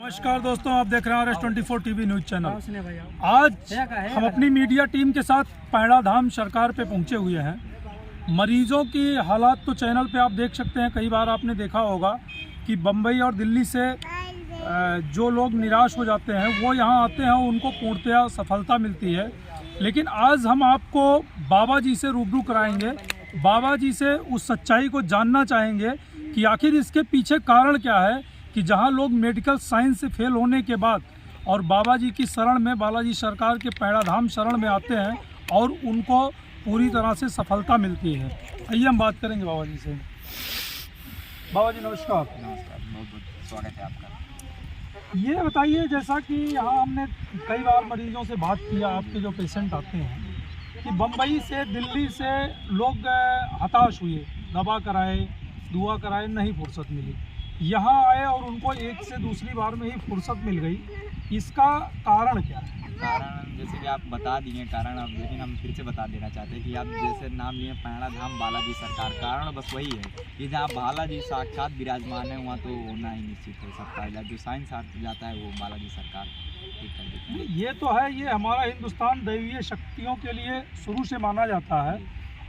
नमस्कार दोस्तों, आप देख रहे हैं RS24 टीवी न्यूज चैनल। आज हम अपनी मीडिया टीम के साथ पैड़ा धाम सरकार पे पहुंचे हुए हैं। मरीजों की हालात तो चैनल पे आप देख सकते हैं। कई बार आपने देखा होगा कि बम्बई और दिल्ली से जो लोग निराश हो जाते हैं वो यहाँ आते हैं, उनको पूर्णतया सफलता मिलती है। लेकिन आज हम आपको बाबा जी से रूबरू कराएंगे। बाबा जी से उस सच्चाई को जानना चाहेंगे कि आखिर इसके पीछे कारण क्या है कि जहां लोग मेडिकल साइंस से फेल होने के बाद और बाबा जी की शरण में, बालाजी सरकार के पैड़ा धाम शरण में आते हैं और उनको पूरी तरह से सफलता मिलती है। आइए हम बात करेंगे बाबा जी से। बाबा जी नमस्कार। नमस्कार, बहुत बहुत स्वागत है आपका। ये बताइए, जैसा कि यहाँ हमने कई बार मरीजों से बात किया, आपके जो पेशेंट आते हैं कि बम्बई से, दिल्ली से लोग हताश हुए, दवा कराए, दुआ कराए, नहीं फुर्सत मिली। यहाँ आए और उनको एक से दूसरी बार में ही फुर्सत मिल गई। इसका कारण क्या है? कारण जैसे कि आप बता दिए कारण, अब लेकिन हम फिर से बता देना चाहते हैं कि आप जैसे नाम लिए पैड़ा धाम बालाजी सरकार, कारण बस वही है कि जहाँ बालाजी साक्षात विराजमान है वहाँ तो होना ही निश्चित है सबका इलाज। जो साइंस जाता है वो बालाजी सरकार ठीक कर देते हैं। ये तो है, ये हमारा हिंदुस्तान दैवीय शक्तियों के लिए शुरू से माना जाता है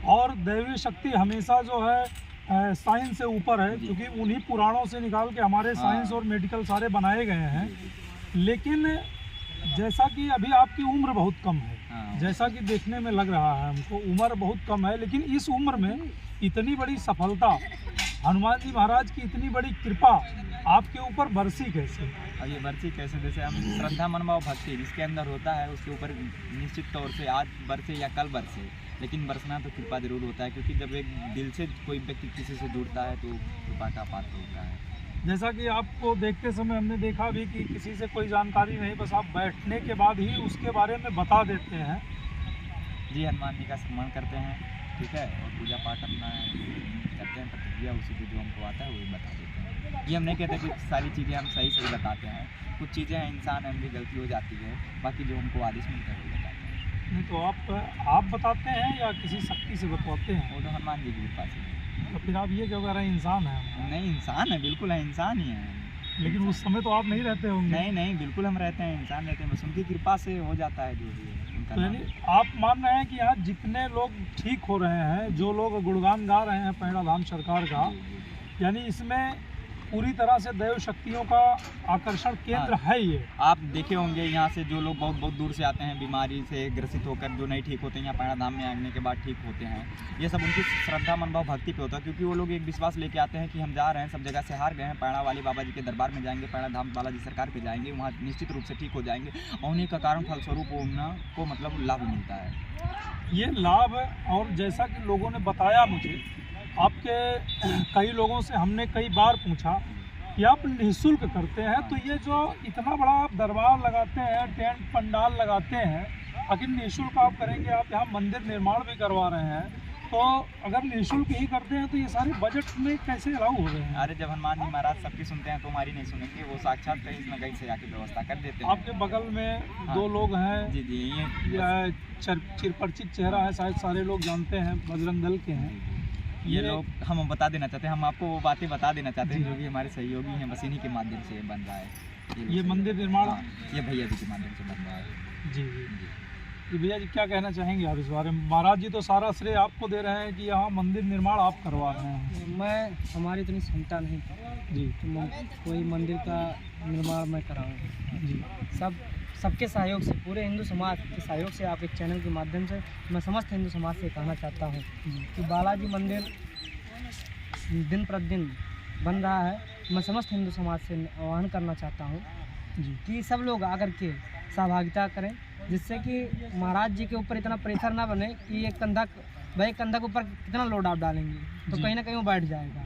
और दैवीय शक्ति हमेशा जो है साइंस से ऊपर है, क्योंकि उन्हीं पुराणों से निकाल के हमारे साइंस और मेडिकल सारे बनाए गए हैं। लेकिन जैसा कि अभी आपकी उम्र बहुत कम है, जैसा कि देखने में लग रहा है हमको, उम्र बहुत कम है, लेकिन इस उम्र में इतनी बड़ी सफलता, हनुमान जी महाराज की इतनी बड़ी कृपा आपके ऊपर बरसी कैसे? अब ये बरसी कैसे, जैसे हम श्रद्धा मनभाव भक्ति जिसके अंदर होता है उसके ऊपर निश्चित तौर से आज बरसे या कल बरसे, लेकिन बरसना तो कृपा जरूर होता है, क्योंकि जब एक दिल से कोई व्यक्ति किसी से जुड़ता है तो कृपा का पात्र होता है। जैसा कि आपको देखते समय हमने देखा भी कि किसी से कोई जानकारी नहीं, बस आप बैठने के बाद ही उसके बारे में बता देते हैं। जी, हनुमान जी का सम्मान करते हैं, ठीक है, और पूजा पाठ अपना करते हैं, प्रतिक्रिया उसी को जो हमको आता है वही बता देते हैं। ये हम नहीं कहते कि सारी चीज़ें हम सही बताते हैं, कुछ चीज़ें हैं इंसान में भी गलती हो जाती है, बाकी जो हमको आदेश मिलता है वो बताते हैं। नहीं तो आप बताते हैं या किसी शक्ति से बतवाते हैं? वो तो हनुमान जी की कृपा से। तो फिर आप ये क्यों कह रहे हैं इंसान है? नहीं, इंसान है, बिल्कुल है, इंसान ही है। लेकिन उस समय तो आप नहीं रहते होंगे। नहीं, बिल्कुल हम रहते हैं, इंसान रहते हैं, बस उनकी कृपा से हो जाता है जो भी है उनका। तो यानी आप मान रहे हैं कि यहाँ जितने लोग ठीक हो रहे हैं, जो लोग गुणगान गा रहे हैं पैड़ा धाम सरकार का, यानी इसमें पूरी तरह से दैव शक्तियों का आकर्षण केंद्र है। ये आप देखे होंगे यहाँ से जो लोग बहुत बहुत दूर से आते हैं बीमारी से ग्रसित होकर, जो नहीं ठीक होते हैं, यहाँ पैड़ा धाम में आने के बाद ठीक होते हैं। ये सब उनकी श्रद्धा मनभाव भक्ति पे होता है, क्योंकि वो लोग एक विश्वास लेके आते हैं कि हम जा रहे हैं, सब जगह से हार गए हैं, पैड़ा वाले बाबा जी के दरबार में जाएंगे, पैड़ा धाम बालाजी सरकार पे जाएंगे, वहाँ निश्चित रूप से ठीक हो जाएंगे और उन्हीं का कारण फलस्वरूप उनको मतलब लाभ मिलता है। ये लाभ, और जैसा कि लोगों ने बताया मुझे, आपके कई लोगों से हमने कई बार पूछा कि आप निःशुल्क करते हैं, तो ये जो इतना बड़ा आप दरबार लगाते हैं, टेंट पंडाल लगाते हैं, आखिर निःशुल्क आप करेंगे? आप यहाँ मंदिर निर्माण भी करवा रहे हैं, तो अगर निःशुल्क ही करते हैं तो ये सारे बजट में कैसे अलाउ हो रहे हैं? अरे जब हनुमान जी महाराज सबकी सुनते हैं तो हमारी नहीं सुनेंगे, वो साक्षात कहीं न कहीं से आके व्यवस्था कर देते हैं। आपके बगल में दो लोग हैं। जी, ये चिरपरिचित चेहरा है, शायद सारे लोग जानते हैं, बजरंग दल के हैं। ये लोग हम बता देना चाहते हैं, हम आपको वो बातें बता देना चाहते हैं जो भी हमारे सहयोगी हैं, बस इन्हीं के माध्यम से बन रहा है ये मंदिर निर्माण। ये भैया जी के माध्यम से बन रहा है। जी जी भैया जी, क्या कहना चाहेंगे आप इस बारे में? महाराज जी तो सारा श्रेय आपको दे रहे हैं कि यहाँ मंदिर निर्माण आप करवा रहे हैं। हमारी इतनी क्षमता नहीं जी तो कोई मंदिर का निर्माण मैं कराऊँ। जी, सबके सहयोग से, पूरे हिंदू समाज के सहयोग से, आप एक चैनल के माध्यम से मैं समस्त हिंदू समाज से कहना चाहता हूँ कि बालाजी मंदिर दिन प्रतिदिन बन रहा है। मैं समस्त हिंदू समाज से आह्वान करना चाहता हूँ जी कि सब लोग आकर के सहभागिता करें, जिससे कि महाराज जी के ऊपर इतना प्रेशर ना बने कि ये कंधा के ऊपर कितना लोड आप डालेंगे तो कहीं ना कहीं वो बैठ जाएगा।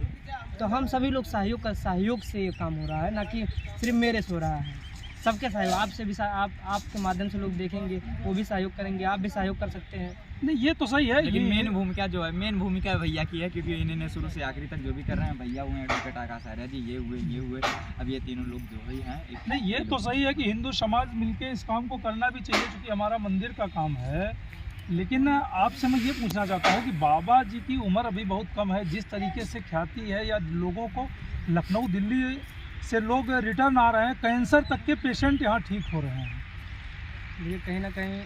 तो हम सभी लोग सहयोग से ये काम हो रहा है, ना कि सिर्फ मेरे से हो रहा है। सबके सहयोग, आपसे भी आपके माध्यम से लोग देखेंगे, वो भी सहयोग करेंगे, आप भी सहयोग कर सकते हैं। नहीं ये तो सही है, लेकिन मेन भूमिका भैया की है, क्योंकि इन्होंने शुरू से आखिरी तक जो भी कर रहे हैं भैया हुए, एडवोकेट आकाश आर्य जी, ये हुए, अब ये तीनों लोग जो ही हैं। नहीं ये तो सही है कि हिंदू समाज मिलके इस काम को करना भी चाहिए, क्योंकि हमारा मंदिर का काम है। लेकिन आपसे मैं ये पूछना चाहता हूँ कि बाबा जी की उम्र अभी बहुत कम है, जिस तरीके से ख्याति है या लोगों को लखनऊ दिल्ली से लोग रिटर्न आ रहे हैं, कैंसर तक के पेशेंट यहाँ ठीक हो रहे हैं। ये कहीं ना कहीं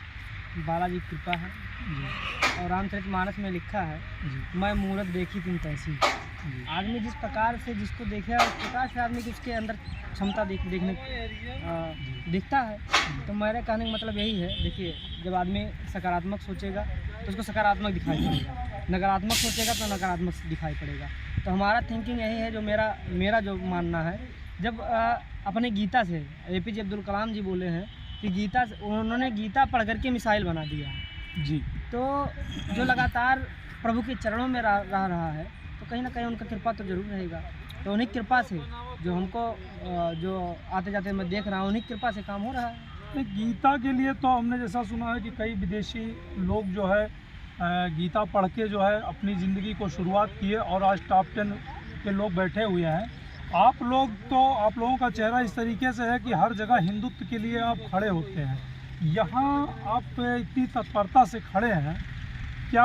बालाजी की कृपा है और रामचरितमानस में लिखा है, मैं मूरत देखी तुम तैसी। आदमी जिस प्रकार से जिसको देखे उस प्रकार से आदमी की उसके अंदर क्षमता देखने दिखता है। तो मेरे कहने का मतलब यही है, देखिए जब आदमी सकारात्मक सोचेगा तो उसको सकारात्मक दिखाई पड़ेगा, नकारात्मक सोचेगा तो नकारात्मक दिखाई पड़ेगा। तो हमारा थिंकिंग यही है, जो मेरा जो मानना है, जब अपने गीता से APJ अब्दुल कलाम जी बोले हैं कि गीता उन्होंने गीता पढ़ करके मिसाइल बना दिया है जी। तो जो लगातार प्रभु के चरणों में रह रहा है तो कहीं ना कहीं उनका कृपा तो जरूर रहेगा। तो उन्हीं कृपा से जो हमको जो आते जाते मैं देख रहा हूँ, उन्हीं कृपा से काम हो रहा है। गीता के लिए तो हमने जैसा सुना है कि कई विदेशी लोग जो है गीता पढ़ के जो है अपनी ज़िंदगी को शुरुआत किए और आज टॉप 10 के लोग बैठे हुए हैं। आप लोगों का चेहरा इस तरीके से है कि हर जगह हिंदुत्व के लिए आप खड़े होते हैं। यहाँ आप इतनी तत्परता से खड़े हैं, क्या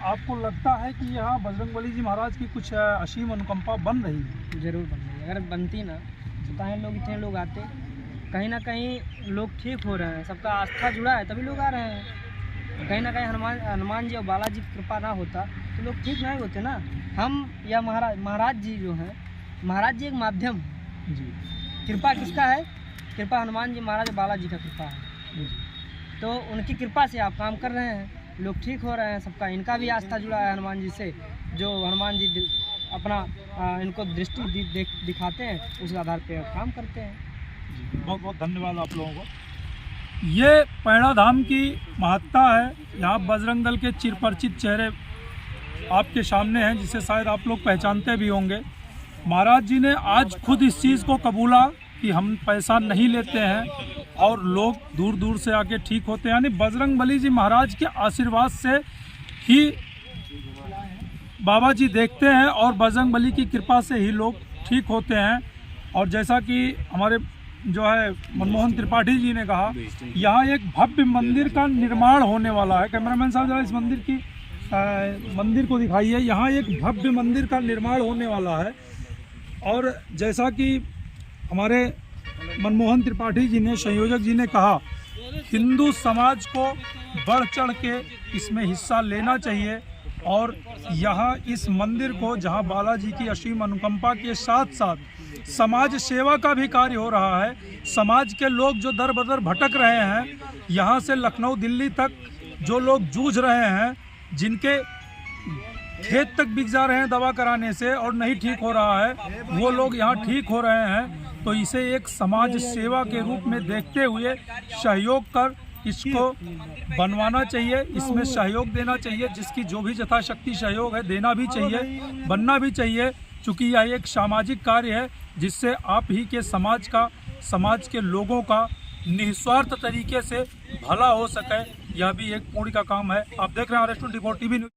आपको लगता है कि यहाँ बजरंगबली जी महाराज की कुछ असीम अनुकंपा बन रही है? ज़रूर बन रही है। अगर बनती ना तो कहीं लोग इतने लोग आते, कहीं ना कहीं लोग ठीक हो रहे हैं, सबका आस्था जुड़ा है तभी लोग आ रहे हैं। कहीं ना कहीं हनुमान जी और बालाजी की कृपा ना होता तो लोग ठीक नहीं होते ना। हम या महाराज जी जो हैं, महाराज जी एक माध्यम है जी। कृपा किसका है? कृपा हनुमान जी महाराज बालाजी का कृपा है। तो उनकी कृपा से आप काम कर रहे हैं, लोग ठीक हो रहे हैं, सबका इनका भी आस्था जुड़ा है हनुमान जी से। जो हनुमान जी अपना इनको दृष्टि दिखाते हैं, उस आधार पे काम करते हैं। बहुत बहुत धन्यवाद आप लोगों को। ये पैड़ा धाम की महत्ता है। यहाँ बजरंग दल के चिरपरिचित चेहरे आपके सामने हैं, जिसे शायद आप लोग पहचानते भी होंगे। महाराज जी ने आज खुद इस चीज़ को कबूला कि हम पैसा नहीं लेते हैं और लोग दूर दूर से आके ठीक होते हैं। यानी बजरंगबली जी महाराज के आशीर्वाद से ही बाबा जी देखते हैं और बजरंगबली की कृपा से ही लोग ठीक होते हैं। और जैसा कि हमारे जो है मनमोहन त्रिपाठी जी ने कहा, यहाँ एक भव्य मंदिर का निर्माण होने वाला है। कैमरामैन साहब जरा इस मंदिर को दिखाइए। यहाँ एक भव्य मंदिर का निर्माण होने वाला है और जैसा कि हमारे मनमोहन त्रिपाठी जी ने, संयोजक जी ने कहा, हिंदू समाज को बढ़ चढ़ के इसमें हिस्सा लेना चाहिए। और यहाँ इस मंदिर को, जहाँ बालाजी की असीम अनुकंपा के साथ साथ समाज सेवा का भी कार्य हो रहा है। समाज के लोग जो दर बदर भटक रहे हैं, यहाँ से लखनऊ दिल्ली तक जो लोग जूझ रहे हैं, जिनके खेत तक बिक जा रहे हैं दवा कराने से और नहीं ठीक हो रहा है, वो लोग यहाँ ठीक हो रहे हैं। तो इसे एक समाज सेवा के रूप में देखते हुए सहयोग कर इसको बनवाना चाहिए, इसमें सहयोग देना चाहिए। जिसकी जो भी यथाशक्ति सहयोग है देना भी चाहिए, बनना भी चाहिए, क्योंकि यह एक सामाजिक कार्य है जिससे आप ही के समाज के लोगों का निस्वार्थ तरीके से भला हो सके। यह भी एक पुण्य का काम है। आप देख रहे हैं RS24 TV न्यूज़।